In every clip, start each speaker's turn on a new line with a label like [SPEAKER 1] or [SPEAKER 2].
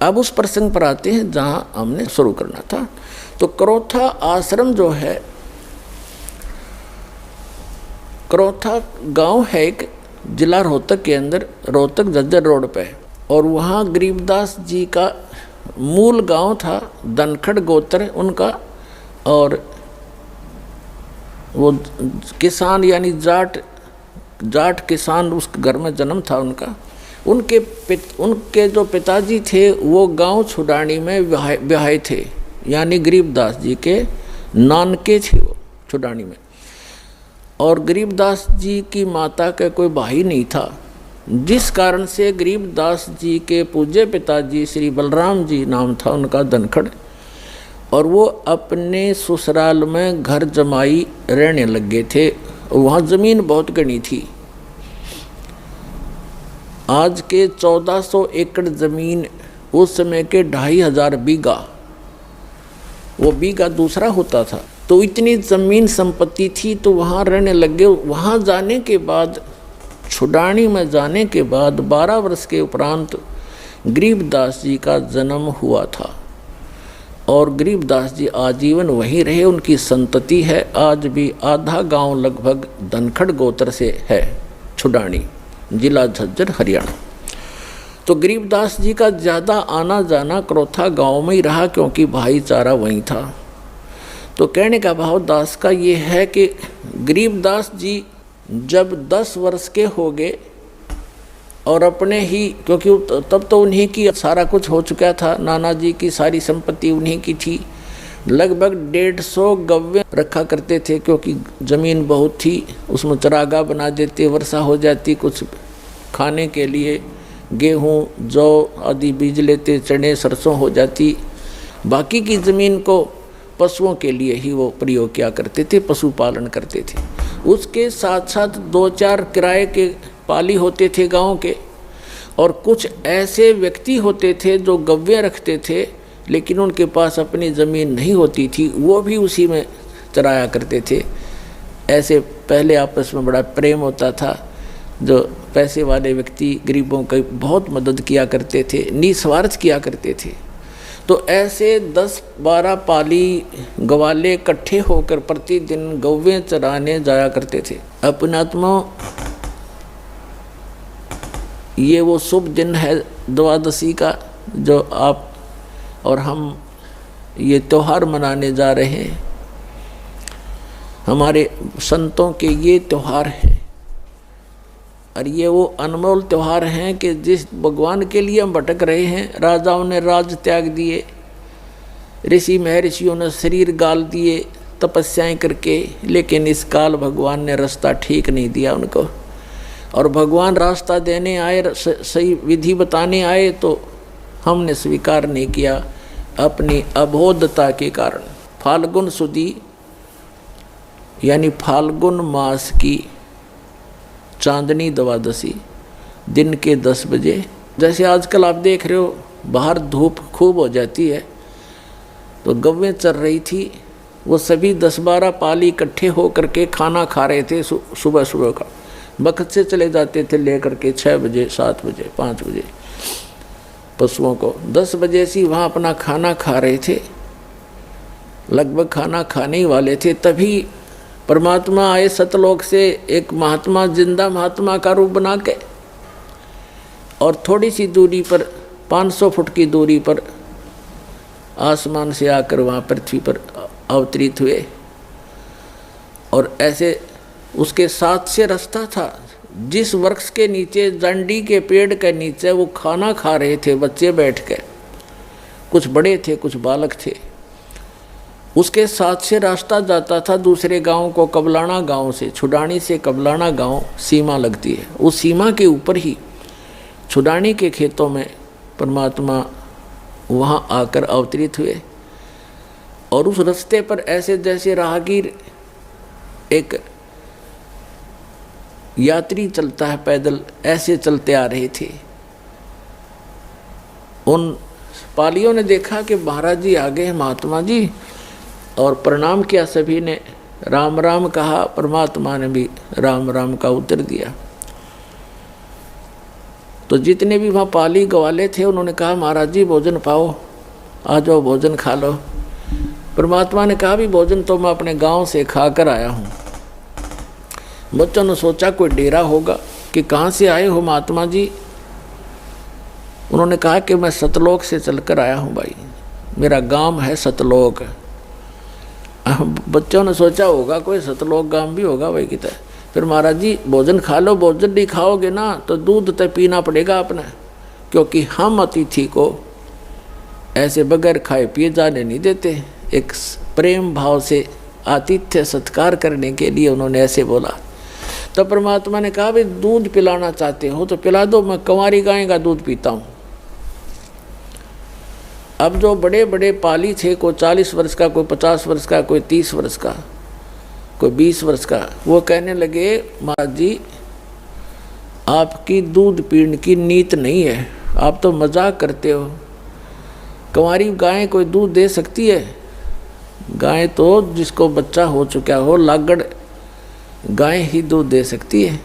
[SPEAKER 1] अब उस प्रसंग पर आते हैं जहाँ हमने शुरू करना था। तो क्रोथा आश्रम जो है, क्रोथा गांव है एक जिला रोहतक के अंदर, रोहतक झज्जर रोड पे, और वहाँ गरीबदास जी का मूल गांव था, धनखड़ गोत्र उनका, और वो किसान यानी जाट किसान उस घर में जन्म था उनका। उनके जो पिताजी थे वो गांव छुडानी में ब्याहे थे, यानी गरीबदास जी के नानके थे वो छुडानी में। और गरीबदास जी की माता का कोई भाई नहीं था, जिस कारण से गरीबदास जी के पूज्य पिताजी श्री बलराम जी नाम था उनका धनखड़, और वो अपने ससुराल में घर जमाई रहने लग गए थे। वहाँ ज़मीन बहुत घनी थी, आज के 1400 एकड़ ज़मीन, उस समय के 2500 बीघा, वो बीघा दूसरा होता था। तो इतनी ज़मीन संपत्ति थी, तो वहाँ रहने लगे। वहाँ जाने के बाद, छुडानी में जाने के बाद 12 वर्ष के उपरांत गरीबदास जी का जन्म हुआ था, और गरीबदास जी आजीवन वहीं रहे। उनकी संतति है आज भी, आधा गांव लगभग धनखड़ गोत्र से है, छुडानी जिला झज्जर हरियाणा। तो गरीबदास जी का ज़्यादा आना जाना क्रोथा गांव में ही रहा, क्योंकि भाईचारा वहीं था। तो कहने का भाव दास का ये है कि गरीबदास जी जब 10 वर्ष के हो गए, और अपने ही, क्योंकि तब तो उन्हीं की सारा कुछ हो चुका था, नाना जी की सारी संपत्ति उन्हीं की थी। लगभग 150 गव्वे रखा करते थे, क्योंकि ज़मीन बहुत थी, उसमें चरागाह बना देते, वर्षा हो जाती, कुछ खाने के लिए गेहूँ जौ आदि बीज लेते, चने सरसों हो जाती। बाकी की ज़मीन को पशुओं के लिए ही वो प्रयोग किया करते थे, पशुपालन करते थे। उसके साथ साथ 2-4 किराए के पाली होते थे गांव के, और कुछ ऐसे व्यक्ति होते थे जो गव्वे रखते थे, लेकिन उनके पास अपनी ज़मीन नहीं होती थी, वो भी उसी में चराया करते थे। ऐसे पहले आपस में बड़ा प्रेम होता था। जो पैसे वाले व्यक्ति गरीबों की बहुत मदद किया करते थे, निस्वार्थ किया करते थे। तो ऐसे 10-12 पाली गवाले इकट्ठे होकर प्रतिदिन गौवें चराने जाया करते थे। अपनात्मा ये वो शुभ दिन है द्वादशी का, जो आप और हम ये त्यौहार मनाने जा रहे हैं। हमारे संतों के ये त्यौहार हैं, और ये वो अनमोल त्यौहार हैं कि जिस भगवान के लिए हम भटक रहे हैं। राजाओं ने राज त्याग दिए, ऋषि महर्षियों ने शरीर गाल दिए तपस्याएं करके, लेकिन इस काल भगवान ने रास्ता ठीक नहीं दिया उनको। और भगवान रास्ता देने आए, सही विधि बताने आए, तो हमने स्वीकार नहीं किया अपनी अबोधता के कारण। फाल्गुन सुदी यानी फाल्गुन मास की चांदनी द्वादशी दिन के 10 बजे, जैसे आजकल आप देख रहे हो बाहर धूप खूब हो जाती है, तो गव्वें चल रही थी। वो सभी 10-12 पाली इकट्ठे हो करके खाना खा रहे थे। सुबह सुबह का वक्त से चले जाते थे लेकर के 6 बजे, 7 बजे, 5 बजे पशुओं को। 10 बजे से वहाँ अपना खाना खा रहे थे, लगभग खाना खाने ही वाले थे। तभी परमात्मा आए सतलोक से, एक महात्मा, जिंदा महात्मा का रूप बना के, और थोड़ी सी दूरी पर 500 फुट की दूरी पर आसमान से आकर वहाँ पृथ्वी पर अवतरित हुए। और ऐसे उसके साथ से रास्ता था, जिस वृक्ष के नीचे, जंडी के पेड़ के नीचे वो खाना खा रहे थे बच्चे बैठ के, कुछ बड़े थे कुछ बालक थे। उसके साथ से रास्ता जाता था दूसरे गांव को, कबलाना गांव से, छुडानी से कबलाना गांव सीमा लगती है। उस सीमा के ऊपर ही छुडानी के खेतों में परमात्मा वहाँ आकर अवतरित हुए। और उस रास्ते पर ऐसे जैसे राहगीर, एक यात्री चलता है पैदल, ऐसे चलते आ रहे थे। उन पालियों ने देखा कि महाराज जी आ गए हैं, महात्मा जी, और प्रणाम किया। सभी ने राम राम कहा, परमात्मा ने भी राम राम का उत्तर दिया। तो जितने भी वहाँ पाली ग्वाले थे उन्होंने कहा महाराज जी भोजन पाओ, आ जाओ भोजन खा लो। परमात्मा ने कहा भी भोजन तो मैं अपने गांव से खा कर आया हूँ। बच्चों ने सोचा कोई डेरा होगा कि कहाँ से आए हो महात्मा जी। उन्होंने कहा कि मैं सतलोक से चलकर आया हूँ भाई, मेरा गांव है सतलोक। बच्चों ने सोचा होगा कोई सतलोक गांव भी होगा भाई कितना। फिर महाराज जी भोजन खा लो, भोजन नहीं खाओगे ना तो दूध तो पीना पड़ेगा अपना, क्योंकि हम अतिथि को ऐसे बगैर खाए पिए जाने नहीं देते। एक प्रेम भाव से आतिथ्य सत्कार करने के लिए उन्होंने ऐसे बोला। तो परमात्मा ने कहा भाई दूध पिलाना चाहते हो तो पिला दो, मैं कंवारी गाय का दूध पीता हूँ। अब जो बड़े बड़े पाली थे, कोई 40 वर्ष का, कोई 50 वर्ष का, कोई 30 वर्ष का, कोई 20 वर्ष का, वो कहने लगे महाराज जी आपकी दूध पीने की नीत नहीं है, आप तो मजाक करते हो। कंवारी गाय कोई दूध दे सकती है? गाय तो जिसको बच्चा हो चुका हो, लागड़ गाय ही दूध दे सकती है।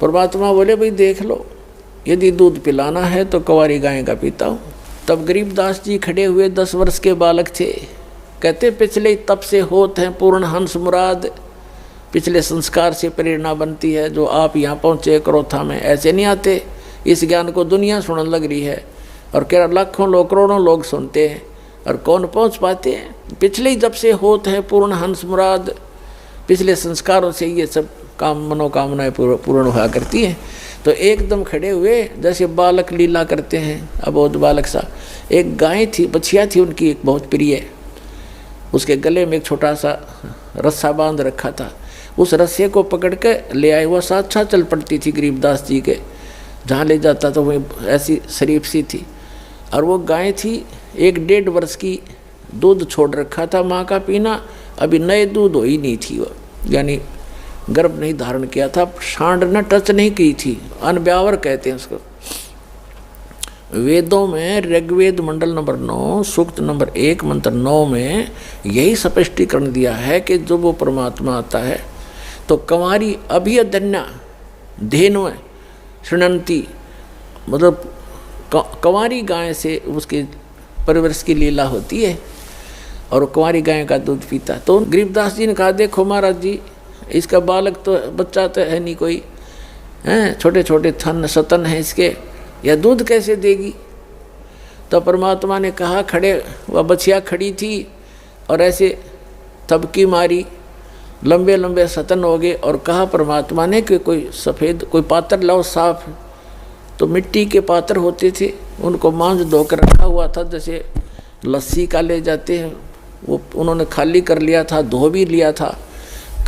[SPEAKER 1] परमात्मा बोले भाई देख लो, यदि दूध पिलाना है तो कंवारी गाय का पीता हूँ। तब गरीबदास जी खड़े हुए 10 वर्ष के बालक थे। कहते पिछले तप से होत हैं पूर्ण हंस मुराद। पिछले संस्कार से प्रेरणा बनती है। जो आप यहाँ पहुँचे करोथा में ऐसे नहीं आते। इस ज्ञान को दुनिया सुनने लग रही है और कह लाखों लोग करोड़ों लोग सुनते हैं और कौन पहुँच पाते हैं। पिछले जब से होत हैं पूर्ण हंस मुराद, पिछले संस्कारों से ये सब काम मनोकामनाएं पूर्ण हुआ करती हैं। तो एकदम खड़े हुए जैसे बालक लीला करते हैं, अबोध बालक सा। एक गाय थी, बछिया थी उनकी एक बहुत प्रिय, उसके गले में एक छोटा सा रस्सा बांध रखा था। उस रस्से को पकड़ के ले आए, वह साथ चल पड़ती थी गरीबदास जी के, जहाँ ले जाता तो वह ऐसी शरीफ सी थी। और वो गाय थी 1-1.5 वर्ष की, दूध छोड़ रखा था माँ का पीना, अभी नए दूध हो ही नहीं थी वो, यानी गर्भ नहीं धारण किया था, सांड न टच नहीं की थी, अनब्यावर कहते हैं उसको। वेदों में ऋग्वेद मंडल नंबर 9 सूक्त नंबर 1 मंत्र 9 में यही स्पष्टीकरण दिया है कि जब वो परमात्मा आता है तो कंवारी अभियदन्या धेनु शृणंती, मतलब कंवारी गाय से उसके परवरिश की लीला होती है और कंवारी गाय का दूध पीता। तो गरीबदास जी ने कहा देखो महाराज जी इसका बालक तो बच्चा तो है नहीं कोई, हैं छोटे छोटे थन सतन हैं इसके, यह दूध कैसे देगी। तो परमात्मा ने कहा खड़े, वह बछिया खड़ी थी और ऐसे थपकी मारी, लंबे लंबे सतन हो गए और कहा परमात्मा ने कि कोई सफ़ेद कोई पात्र लाओ साफ। तो मिट्टी के पात्र होते थे, उनको मांझ धोकर रखा हुआ था, जैसे लस्सी का ले जाते हैं, वो उन्होंने खाली कर लिया था, धो भी लिया था।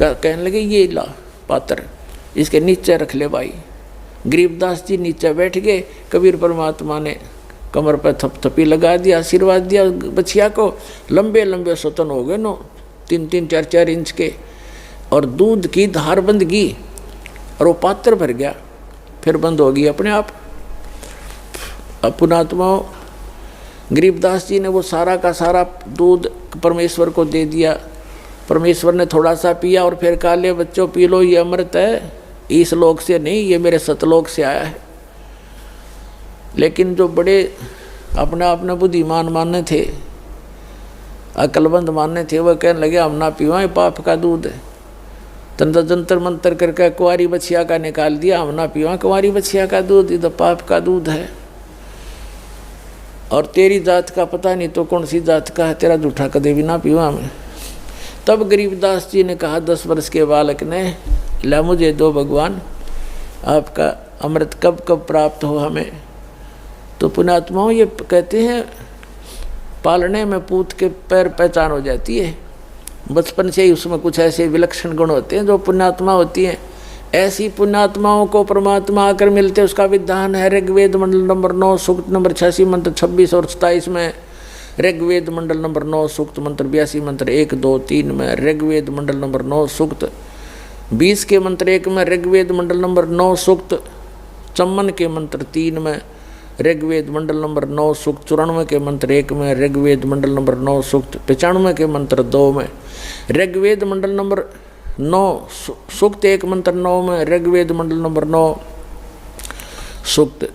[SPEAKER 1] कहने लगे ये ला पात्र, इसके नीचे रख ले भाई। गरीबदास जी नीचे बैठ गए। कबीर परमात्मा ने कमर पर थपथपी लगा दिया, आशीर्वाद दिया बछिया को। लंबे लंबे सतन हो गए, 3-3 4-4 इंच के, और दूध की धार बंद गई और वो पात्र भर गया, फिर बंद हो गई अपने आप। अब पुणात्मा गरीबदास जी ने वो सारा का सारा दूध परमेश्वर को दे दिया। परमेश्वर ने थोड़ा सा पिया और फिर कहा ले बच्चों पी लो, ये अमृत है, इस लोक से नहीं, ये मेरे सतलोक से आया है। लेकिन जो बड़े अपना बुद्धिमान मानने थे, अकलबंद मानने थे, वह कहने लगे हम ना पीवा, पाप का दूध है। तंत्र जंतर मंतर करके कुंवारी बछिया का निकाल दिया, हम ना पीवा कुंवारी बछिया का दूध, ये तो पाप का दूध है। और तेरी जात का पता नहीं तो कौन सी जात का है, तेरा जूठा कदे भी ना पीवा मैं। तब गरीबदास जी ने कहा 10 वर्ष के बालक ने, ला मुझे दो भगवान, आपका अमृत कब कब प्राप्त हो हमें। तो पुण्यात्माओं ये कहते हैं पालने में पूत के पैर पहचान हो जाती है। बचपन से ही उसमें कुछ ऐसे विलक्षण गुण होते हैं जो पुण्यात्मा होती हैं। ऐसी पुण्यात्माओं को परमात्मा आकर मिलते, उसका विधान है ऋग्वेद मंडल नंबर 9 सूक्त नंबर 86 मंत्र 26 और 27 में, ऋग्वेद मंडल नंबर 9 सूक्त मंत्र 82 मंत्र 1, 2, 3 में, ऋग्वेद मंडल नंबर 9 सूक्त 20 के मंत्र 1 में, ऋग्वेद मंडल नंबर 9 सूक्त 54 के मंत्र 3 में, ऋग्वेद मंडल नंबर 9 सूक्त 94 के मंत्र 1 में, ऋग्वेद मंडल नंबर 9 सूक्त 95 के मंत्र 2 में, ऋग्वेद मंडल नंबर 9 सूक्त 1 मंत्र 9 में, ऋग्वेद मंडल नंबर 9 सूक्त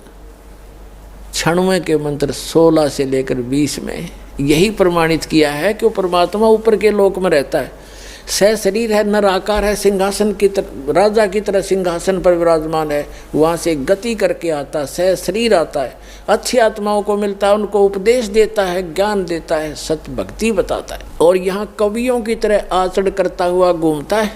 [SPEAKER 1] 96 के मंत्र 16 से लेकर 20 में यही प्रमाणित किया है कि वो परमात्मा ऊपर के लोक में रहता है। सह शरीर है, नर आकार है, सिंहासन की तरह, राजा की तरह सिंहासन पर विराजमान है। वहाँ से गति करके आता है, सह शरीर आता है, अच्छी आत्माओं को मिलता है, उनको उपदेश देता है, ज्ञान देता है, सत्य भक्ति बताता है। और यहाँ कवियों की तरह आचरण करता हुआ घूमता है,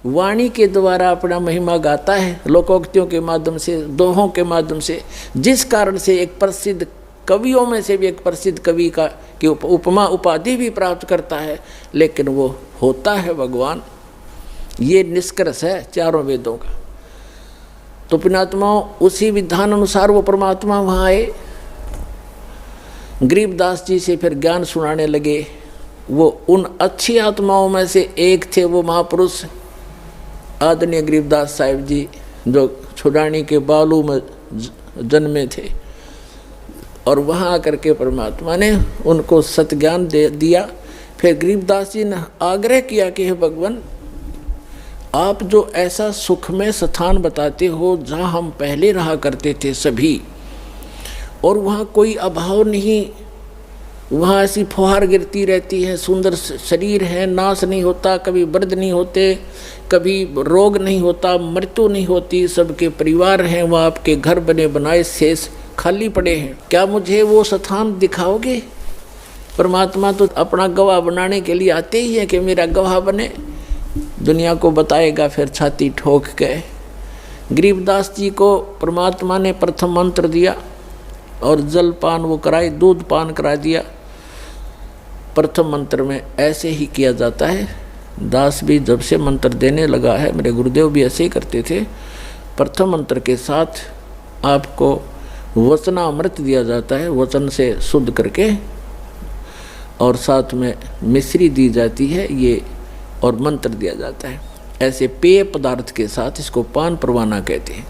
[SPEAKER 1] वाणी के द्वारा अपना महिमा गाता है, लोकोक्तियों के माध्यम से, दोहों के माध्यम से, जिस कारण से एक प्रसिद्ध कवियों में से भी एक प्रसिद्ध कवि का की उपमा उपाधि भी प्राप्त करता है। लेकिन वो होता है भगवान। ये निष्कर्ष है चारों वेदों का। तो पुण्यात्माओं, उसी विधान अनुसार वो परमात्मा वहाँ आए, गरीबदास जी से फिर ज्ञान सुनाने लगे। वो उन अच्छी आत्माओं में से एक थे, वो महापुरुष आदरणीय गरीबदास साहिब जी, जो छुड़ानी के बालू में जन्मे थे। और वहाँ आकर के परमात्मा ने उनको सतज्ञान दे दिया। फिर गरीबदास जी ने आग्रह किया कि हे भगवान, आप जो ऐसा सुखमय स्थान बताते हो जहाँ हम पहले रहा करते थे सभी, और वहाँ कोई अभाव नहीं, वहाँ ऐसी फुहार गिरती रहती है, सुंदर शरीर है, नाश नहीं होता, कभी व्रत नहीं होते, कभी रोग नहीं होता, मृत्यु नहीं होती, सबके परिवार हैं, वहाँ आपके घर बने बनाए शेष खाली पड़े हैं, क्या मुझे वो स्थान दिखाओगे? परमात्मा तो अपना गवाह बनाने के लिए आते ही है कि मेरा गवाह बने, दुनिया को बताएगा। फिर छाती ठोक गए। गरीबदास जी को परमात्मा ने प्रथम मंत्र दिया और जलपान वो कराए, दूध पान करा दिया। प्रथम मंत्र में ऐसे ही किया जाता है। दास भी जब से मंत्र देने लगा है, मेरे गुरुदेव भी ऐसे ही करते थे। प्रथम मंत्र के साथ आपको वचनामृत दिया जाता है, वचन से शुद्ध करके, और साथ में मिश्री दी जाती है ये, और मंत्र दिया जाता है। ऐसे पेय पदार्थ के साथ इसको पान परवाना कहते हैं।